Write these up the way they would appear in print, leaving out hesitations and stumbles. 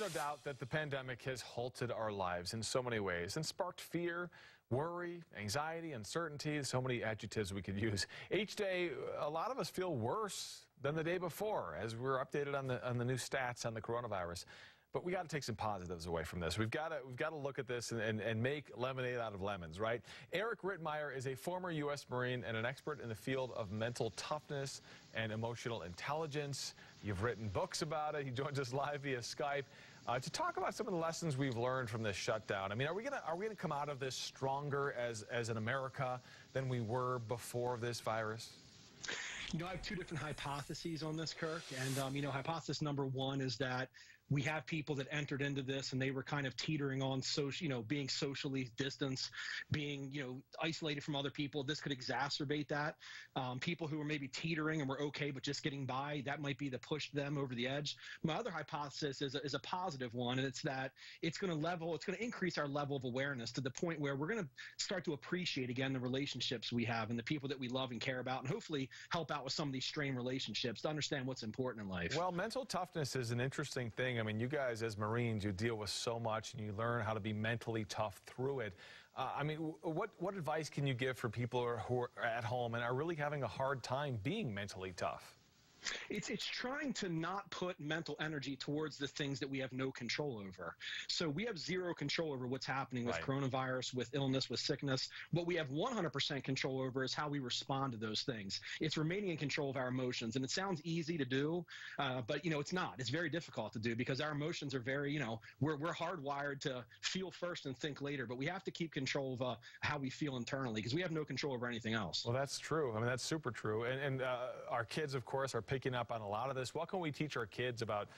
no doubt that the pandemic has halted our lives in so many ways and sparked fear, worry, anxiety, uncertainty, so many adjectives we could use. Each day, a lot of us feel worse than the day before as we're updated on the new stats on the coronavirus. But we got to take some positives away from this. We've got to look at this and make lemonade out of lemons, right? Eric Rittmeyer is a former U.S. Marine and an expert in the field of mental toughness and emotional intelligence. You've written books about it. He joins us live via Skype to talk about some of the lessons we've learned from this shutdown. I mean, are we gonna come out of this stronger as an America than we were before this virus? You know, I have two different hypotheses on this, Kirk. And, you know, hypothesis number one is that we have people that entered into this and they were kind of teetering on being socially distanced, being, isolated from other people. This could exacerbate that. People who were maybe teetering and were okay, but just getting by, that might be the push them over the edge. My other hypothesis is a positive one, and it's that it's going to increase our level of awareness to the point where we're going to start to appreciate again the relationships we have and the people that we love and care about, and hopefully help out with some of these strained relationships to understand what's important in life. Well, mental toughness is an interesting thing. I mean, you guys as Marines, you deal with so much and you learn how to be mentally tough through it. I mean, what advice can you give for people who are at home and are really having a hard time being mentally tough? It's trying to not put mental energy towards the things that we have no control over. So we have zero control over what's happening with coronavirus, with illness, with sickness. What we have 100% control over is how we respond to those things. It's remaining in control of our emotions. And it sounds easy to do, but, it's not. It's very difficult to do because our emotions are very, we're hardwired to feel first and think later. But we have to keep control of how we feel internally because we have no control over anything else. Well, that's true. I mean, that's super true. And our kids, of course, are picking up on a lot of this. What can we teach our kids about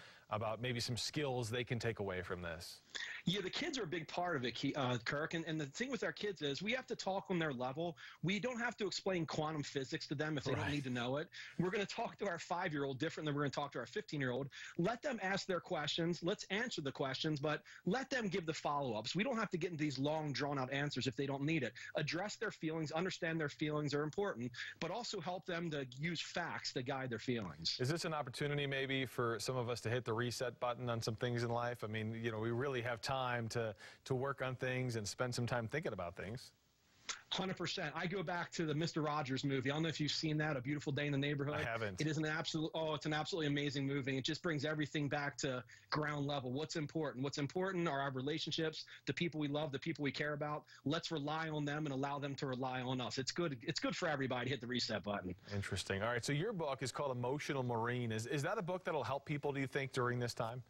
maybe some skills they can take away from this? Yeah, the kids are a big part of it, Kirk. And the thing with our kids is we have to talk on their level. We don't have to explain quantum physics to them if they don't need to know it. We're going to talk to our 5-year-old different than we're going to talk to our 15-year-old. Let them ask their questions. Let's answer the questions, but let them give the follow-ups. We don't have to get into these long, drawn-out answers if they don't need it. Address their feelings, understand their feelings are important, but also help them to use facts to guide their feelings. Is this an opportunity maybe for some of us to hit the reset button on some things in life? I mean, we really have time to work on things and spend some time thinking about things. 100%. I go back to the Mr. Rogers movie. I don't know if you've seen that, A Beautiful Day in the Neighborhood. I haven't. It is it's an absolutely amazing movie. It just brings everything back to ground level. What's important? What's important are our relationships, the people we love, the people we care about. Let's rely on them and allow them to rely on us. It's good for everybody to hit the reset button. Interesting. All right, so your book is called Emotional Marine. Is that a book that'll help people, do you think, during this time?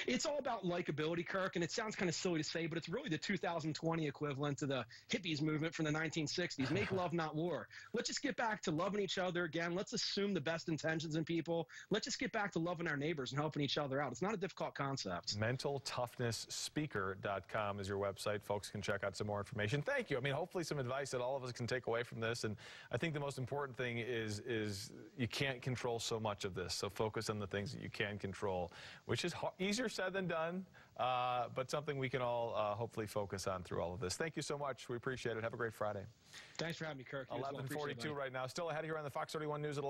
It's all about likability, Kirk, and it sounds kind of silly to say, but it's really the 2020 equivalent to the hippies movement from the 1960s. Make love, not war. Let's just get back to loving each other again. Let's assume the best intentions in people. Let's just get back to loving our neighbors and helping each other out. It's not a difficult concept. MentalToughnessSpeaker.com is your website. Folks can check out some more information. Thank you. I mean, hopefully some advice that all of us can take away from this. And I think the most important thing is you can't control so much of this. So focus on the things that you can control, which is easier said than done, but something we can all hopefully focus on through all of this. Thank you so much. We appreciate it. Have a great Friday. Thanks for having me, Kirk. 11:42 right now. Still ahead here on the Fox 31 News at 11.